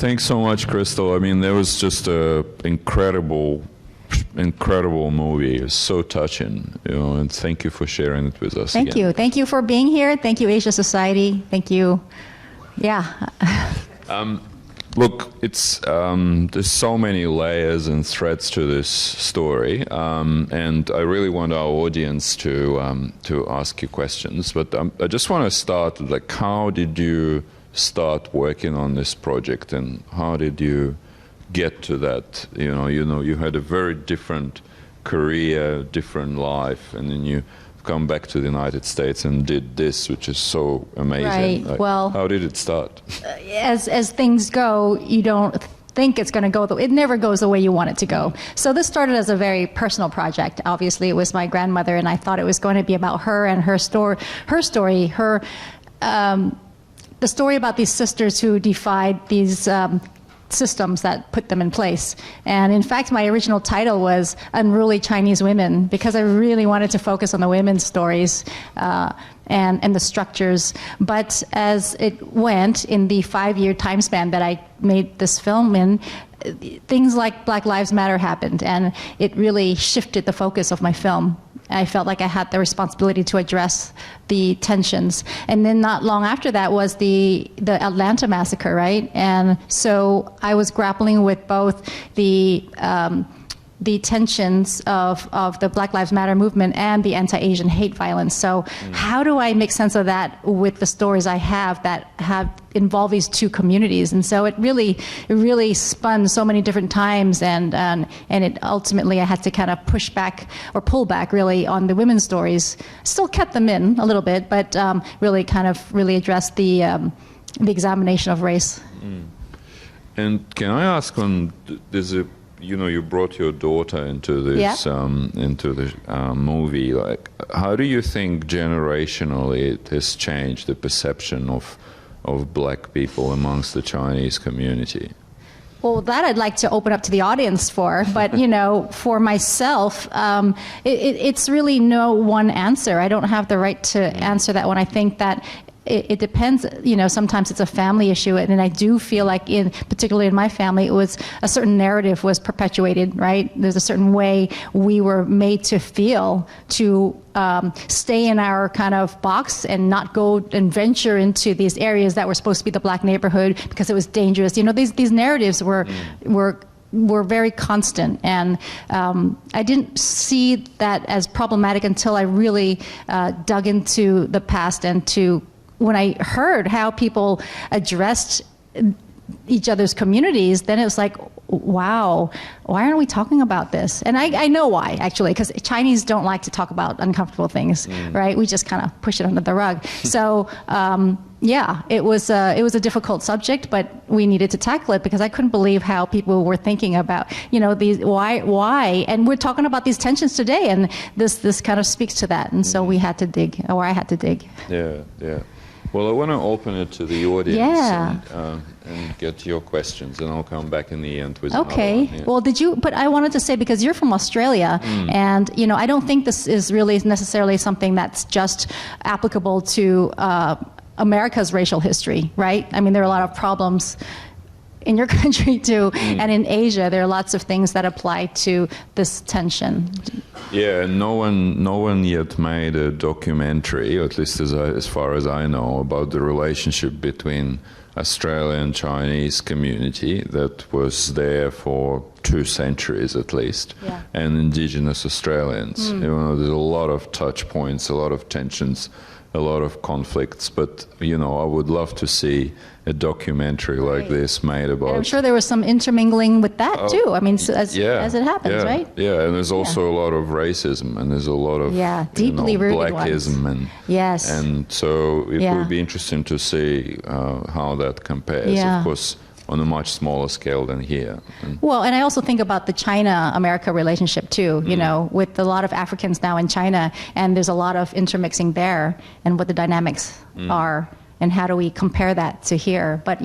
Thanks so much, Crystal. I mean, there was just a incredible movie. It was so touching, and thank you for sharing it with us. Thank you. Thank you for being here. Thank you, Asia Society. Thank you. Yeah. Look, it's there's so many layers and threads to this story, and I really want our audience to ask you questions. But I just want to start with, like, how did you start working on this project, and how did you get to that? You had a very different career, different life, and then you come back to the United States and did this, which is so amazing. Right. Like, well, how did it start? As things go, you don't think it's going to go. It never goes the way you want it to go. So this started as a very personal project. Obviously, it was my grandmother, and I thought it was going to be about her and her story, the story about these sisters who defied these systems that put them in place. And in fact, my original title was Unruly Chinese Women, because I really wanted to focus on the women's stories and the structures. But as it went in the 5-year time span that I made this film in, things like Black Lives Matter happened, and it really shifted the focus of my film. I felt like I had the responsibility to address the tensions. And then not long after that was the Atlanta massacre, right? And so I was grappling with both the tensions of the Black Lives Matter movement and the anti-Asian hate violence. So how do I make sense of that with the stories I have that have involved these two communities? And so it really spun so many different times, and it ultimately I had to kind of push back or pull back really on the women's stories. Still kept them in a little bit, but really addressed the examination of race. And can I ask, you brought your daughter into this, into the movie. Like, how do you think generationally it has changed the perception of black people amongst the Chinese community? Well, that I'd like to open up to the audience for, but for myself, it's really no one answer. I don't have the right to answer that one. I think that it depends. Sometimes it's a family issue, and I do feel like, particularly in my family, it was a certain narrative was perpetuated. Right? There's a certain way we were made to feel, to stay in our kind of box and not go and venture into these areas that were supposed to be the black neighborhood because it was dangerous. These narratives were very constant, and I didn't see that as problematic until I really dug into the past and when I heard how people addressed each other's communities, then it was like, wow, why aren't we talking about this? And I know why, actually, because Chinese don't like to talk about uncomfortable things, right? We just kind of push it under the rug. So, it was a difficult subject, but we needed to tackle it because I couldn't believe how people were thinking about, these why, and we're talking about these tensions today, and this kind of speaks to that. And so we had to dig, or I had to dig. Yeah. Well, I want to open it to the audience and get your questions, and I'll come back in the end with another one. Yeah. Well, but I wanted to say, because you're from Australia, and I don't think this is really necessarily something that's just applicable to America's racial history, right? I mean, there are a lot of problems in your country too, and in Asia there are lots of things that apply to this tension. Yeah, no one yet made a documentary, at least as far as I know, about the relationship between Australian and Chinese community that was there for 2 centuries at least, and Indigenous Australians. There's a lot of touch points, a lot of tensions, a lot of conflicts, but I would love to see a documentary like this made about. And I'm sure there was some intermingling with that too. I mean, as it happens, right? Yeah, and there's also a lot of racism, and there's a lot of deeply rooted blackism, ones. And so it would be interesting to see how that compares. Of course, on a much smaller scale than here. Well, and I also think about the China-America relationship too, with a lot of Africans now in China, and there's a lot of intermixing there, and what the dynamics are and how do we compare that to here? But,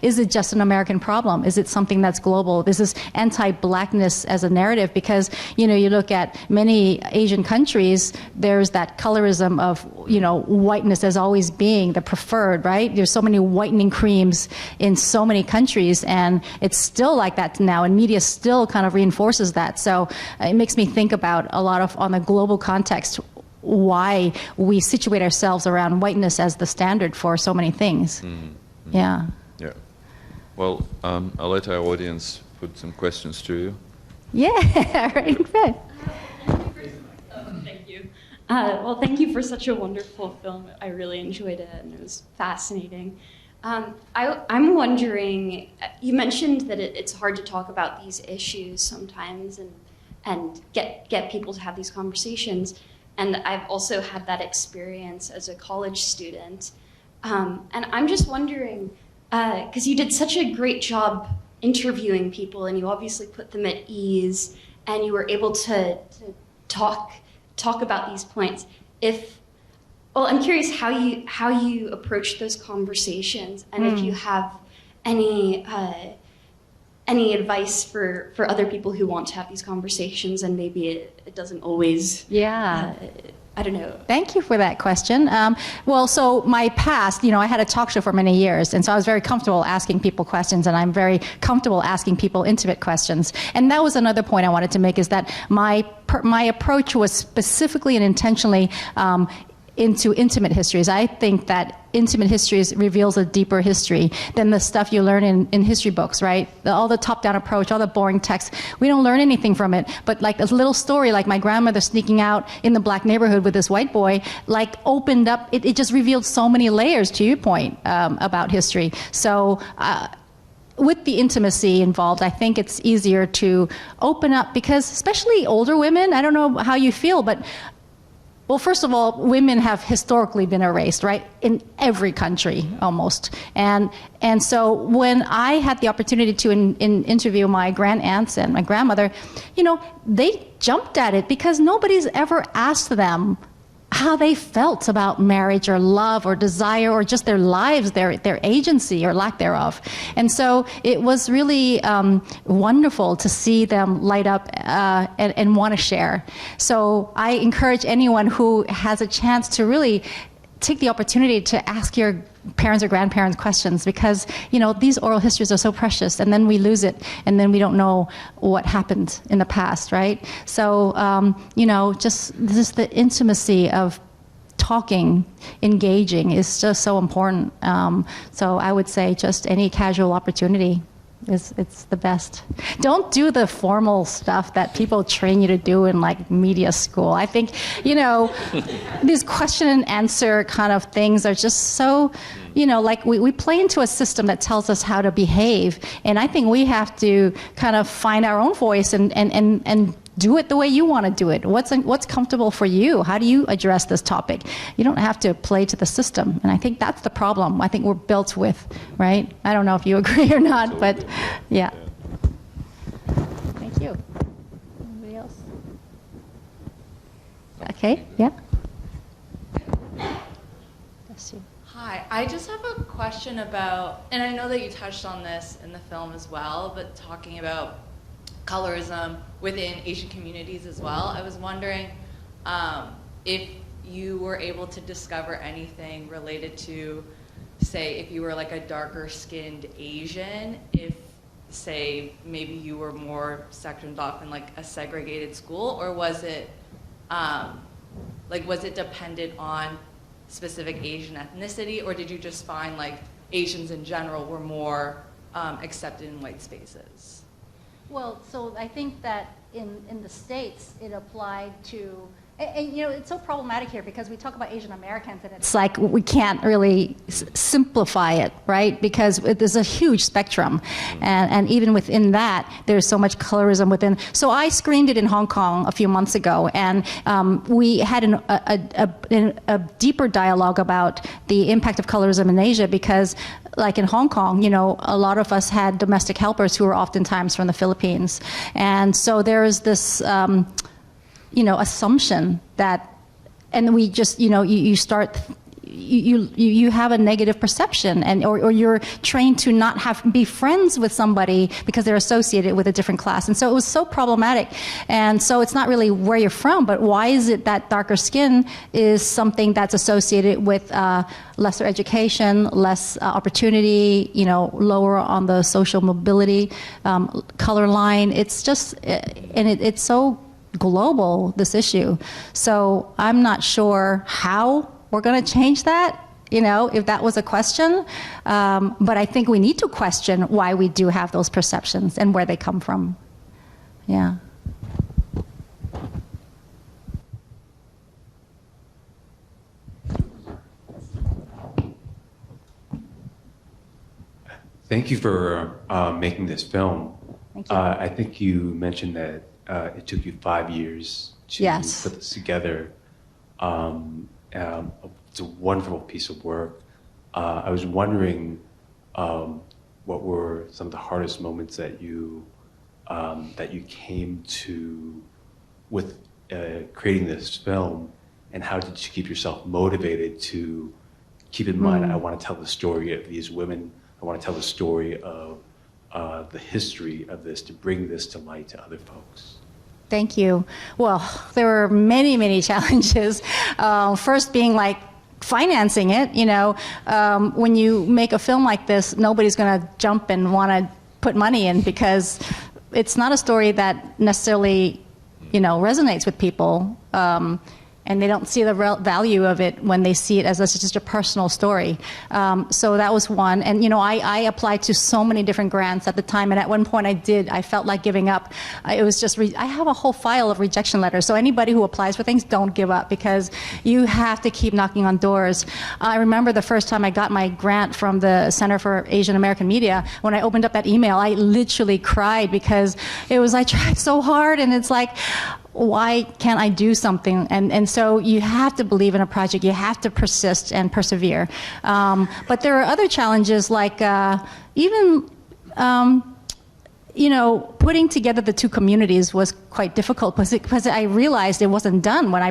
is it just an American problem? Is it something that's global? This is anti-blackness as a narrative because, you look at many Asian countries, there's that colorism of, whiteness as always being the preferred, right? There's so many whitening creams in so many countries, and it's still like that now, and media still kind of reinforces that. So it makes me think about a lot of, on the global context, why we situate ourselves around whiteness as the standard for so many things. Yeah. Yeah. Well, I'll let our audience put some questions to you. Yeah, right. Good. Thank you. Well, thank you for such a wonderful film. I really enjoyed it, and it was fascinating. I'm wondering, you mentioned that it's hard to talk about these issues sometimes and get people to have these conversations. And I've also had that experience as a college student. And I'm just wondering, because you did such a great job interviewing people, and you obviously put them at ease, and you were able to talk about these points. I'm curious how you approach those conversations, and if you have any advice for other people who want to have these conversations, and maybe it doesn't always. Yeah. I don't know. Thank you for that question. So my past, I had a talk show for many years, and so I was very comfortable asking people questions, and I'm very comfortable asking people intimate questions. And that was another point I wanted to make, is that my approach was specifically and intentionally into intimate histories. I think that intimate histories reveals a deeper history than the stuff you learn in history books, right? All the top-down approach, all the boring text, we don't learn anything from it. But like a little story, like my grandmother sneaking out in the black neighborhood with this white boy, like opened up, it just revealed so many layers, to your point, about history. So with the intimacy involved, I think it's easier to open up, because especially older women, I don't know how you feel, but well, first of all, women have historically been erased, right? In every country, almost. And so when I had the opportunity to interview my grandaunts and my grandmother, they jumped at it because nobody's ever asked them how they felt about marriage or love or desire or just their lives, their agency or lack thereof. And so it was really wonderful to see them light up and want to share. So I encourage anyone who has a chance to really take the opportunity to ask your parents or grandparents questions, because these oral histories are so precious, and then we lose it, and then we don't know what happened in the past, right? So just the intimacy of talking, engaging is just so important. So I would say just any casual opportunity it's the best. Don't do the formal stuff that people train you to do in like media school. I think, these question and answer kind of things are just so, like we play into a system that tells us how to behave. And I think we have to kind of find our own voice and do it the way you want to do it. What's comfortable for you? How do you address this topic? You don't have to play to the system. And I think that's the problem I think we're built with, right? I don't know if you agree or not, but yeah. Thank you. Anybody else? Okay, yeah. Bless you. Hi, I just have a question about, and I know that you touched on this in the film as well, but talking about colorism within Asian communities as well. I was wondering if you were able to discover anything related to, say, if you were like a darker skinned Asian, if, say, maybe you were more sectioned off in like a segregated school, or was it was it dependent on specific Asian ethnicity, or did you just find like Asians in general were more accepted in white spaces? Well, so I think that in the States, it applied to, and it's so problematic here because we talk about Asian Americans and it's like we can't really simplify it, right? Because there's a huge spectrum. And even within that, there's so much colorism within. So I screened it in Hong Kong a few months ago, and we had a deeper dialogue about the impact of colorism in Asia, because like in Hong Kong, a lot of us had domestic helpers who were oftentimes from the Philippines. And so there is this, assumption that, and we just, you start you have a negative perception, and or you're trained to not be friends with somebody because they're associated with a different class. And so it was so problematic. And so it's not really where you're from, but why is it that darker skin is something that's associated with lesser education, less opportunity, lower on the social mobility color line. It's just, and it's so global, this issue. So I'm not sure how we're going to change that, if that was a question. But I think we need to question why we do have those perceptions and where they come from. Yeah. Thank you for making this film. Thank you. I think you mentioned that it took you 5 years to Yes. put this together. It's a wonderful piece of work. I was wondering what were some of the hardest moments that you came to with creating this film, and how did you keep yourself motivated to keep in mind, I want to tell the story of these women, I want to tell the story of the history of this, to bring this to light to other folks? Thank you. Well, there were many, many challenges. First being like financing it. When you make a film like this, nobody's going to jump and want to put money in, because it's not a story that necessarily, resonates with people. And they don't see the real value of it when they see it as just a personal story. So that was one. And, I applied to so many different grants at the time. And at one point I felt like giving up. It was just, I have a whole file of rejection letters. So anybody who applies for things, don't give up, because you have to keep knocking on doors. I remember the first time I got my grant from the Center for Asian American Media. When I opened up that email, I literally cried, because it was, I tried so hard, and it's like, why can't I do something? And so you have to believe in a project. You have to persist and persevere. But there are other challenges, like even putting together the two communities was quite difficult, because I realized it wasn't done when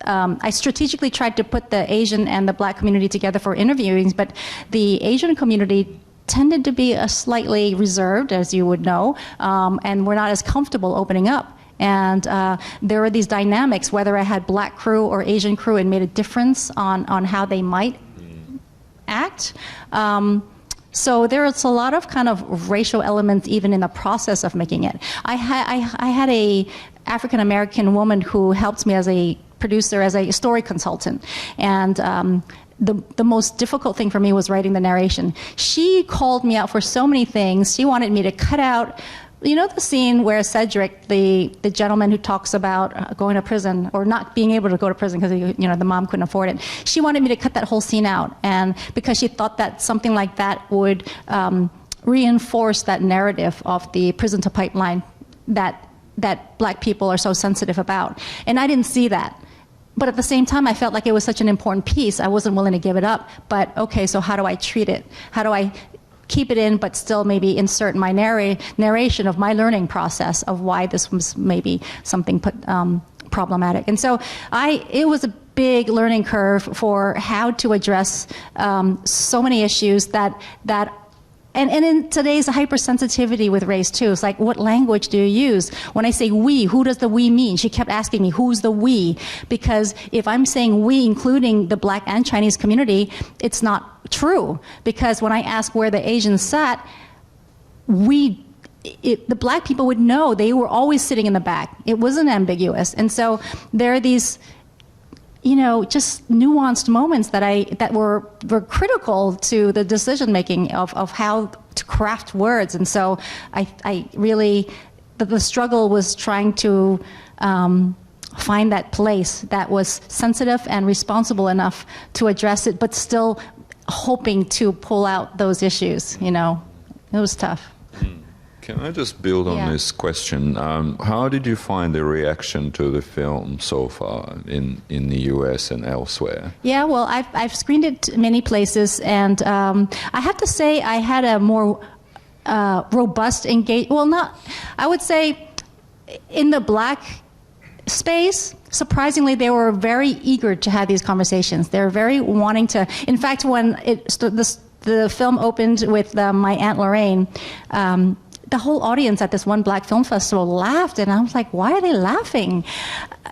I strategically tried to put the Asian and the Black community together for interviewings, but the Asian community tended to be slightly reserved, as you would know, and we're not as comfortable opening up. And there were these dynamics, whether I had Black crew or Asian crew, it made a difference on how they might act. So there's a lot of kind of racial elements even in the process of making it. I had a African American woman who helped me as a producer, as a story consultant. And the most difficult thing for me was writing the narration. She called me out for so many things. She wanted me to cut out, the scene where Cedric, the gentleman who talks about going to prison, or not being able to go to prison because the mom couldn't afford it. She wanted me to cut that whole scene out, and because she thought that something like that would reinforce that narrative of the prison to pipeline that Black people are so sensitive about. And I didn't see that. But at the same time, I felt like it was such an important piece. I wasn't willing to give it up. But okay, so how do I treat it? How do I keep it in, but still maybe insert my narration of my learning process of why this was maybe something problematic? And so it was a big learning curve for how to address so many issues that and in today's hypersensitivity with race too, it's like, what language do you use? When I say we, who does the we mean? She kept asking me, who's the we? Because if I'm saying we, including the Black and Chinese community, it's not true. Because when I asked where the Asians sat, the Black people would know. They were always sitting in the back. It wasn't ambiguous. And so there are these just nuanced moments that were critical to the decision making of how to craft words. And so I really, the struggle was trying to find that place that was sensitive and responsible enough to address it, but still hoping to pull out those issues. It was tough. Can I just build on this question? How did you find the reaction to the film so far in the US and elsewhere? Yeah, well, I've screened it many places, and I have to say I had a more robust engagement. Well, I would say in the Black space, surprisingly, they were very eager to have these conversations. They're very wanting to. In fact, when the film opened with my Aunt Lorraine, the whole audience at this one black film festival laughed, and I was like, why are they laughing?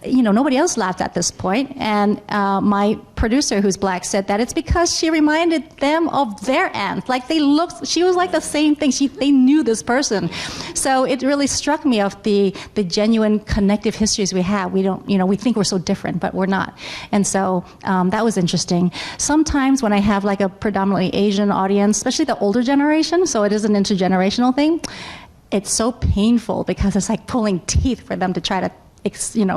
Nobody else laughed at this point. And my producer, who's black, said that it's because she reminded them of their aunt. Like she was like the same thing. They knew this person. So it really struck me of the genuine connective histories we have. We don't, we think we're so different, but we're not. And so that was interesting. Sometimes when I have like a predominantly Asian audience, especially the older generation, so it is an intergenerational thing, it's so painful because it's like pulling teeth for them to try to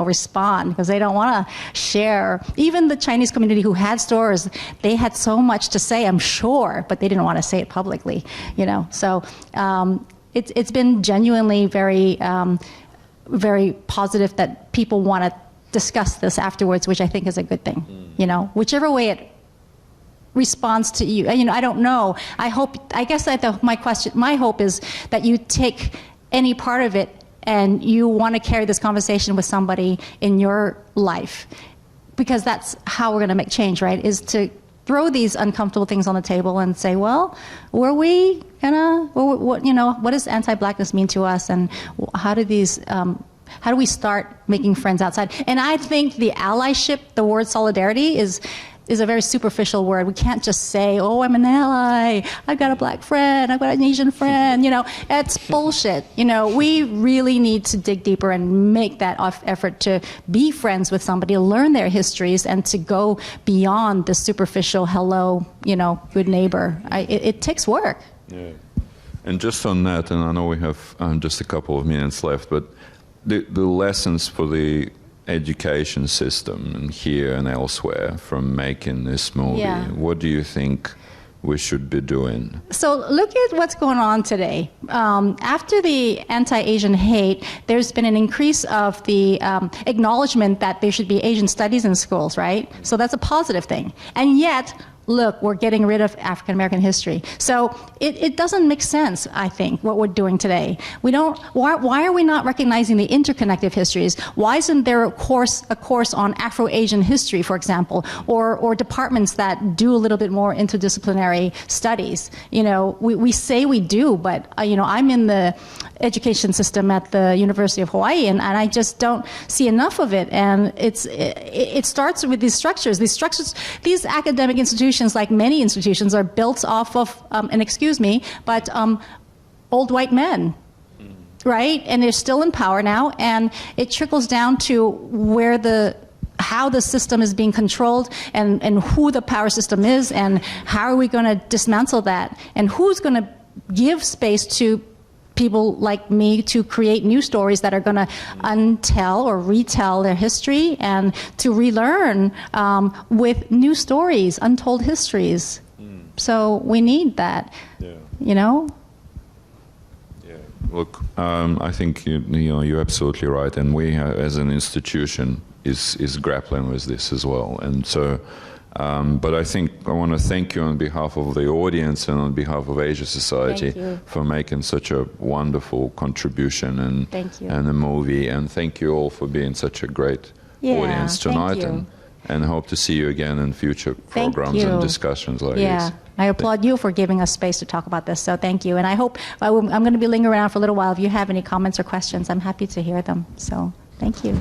respond, because they don't want to share. Even the Chinese community who had stores, they had so much to say, I'm sure, but they didn't want to say it publicly, So it's been genuinely very, very positive that people want to discuss this afterwards, which I think is a good thing. Whichever way it responds to you, I don't know. I guess that my hope is that you take any part of it and you want to carry this conversation with somebody in your life, because that's how we're going to make change, right? Is to throw these uncomfortable things on the table and say, well, what does anti-blackness mean to us, and how do we start making friends outside? And I think the allyship, the word solidarity, is a very superficial word. We can't just say, oh, I'm an ally, I've got a black friend, I've got an Asian friend, it's bullshit. We really need to dig deeper and make that effort to be friends with somebody, learn their histories, and to go beyond the superficial hello, good neighbor. It takes work. Yeah. And just on that, and I know we have just a couple of minutes left, but the lessons for the education system here and elsewhere from making this movie, what do you think we should be doing? So look at what's going on today. After the anti-Asian hate, there's been an increase of the acknowledgement that there should be Asian studies in schools, right? So that's a positive thing. And yet, look, we're getting rid of African American history. So it doesn't make sense, I think, what we're doing today. Why are we not recognizing the interconnective histories? Why isn't there a course on Afro-Asian history, for example, or departments that do a little bit more interdisciplinary studies? We say we do, but I'm in the education system at the University of Hawaii, and I just don't see enough of it. And it starts with these structures. These academic institutions, like many institutions, are built off of, and excuse me, but old white men, right? And they're still in power now, and it trickles down to how the system is being controlled, and who the power system is, and how are we going to dismantle that, and who's going to give space to people like me to create new stories that are going to untell or retell their history, and to relearn with new stories, untold histories. So we need that, Yeah. Look, I think you're absolutely right, and we as an institution is grappling with this as well, and so. But I think I want to thank you on behalf of the audience and on behalf of Asia Society for making such a wonderful contribution and a movie. And thank you all for being such a great audience tonight. And hope to see you again in future programs and discussions like this. I applaud you for giving us space to talk about this. So thank you. And I hope I'm going to be lingering around for a little while. If you have any comments or questions, I'm happy to hear them. So thank you.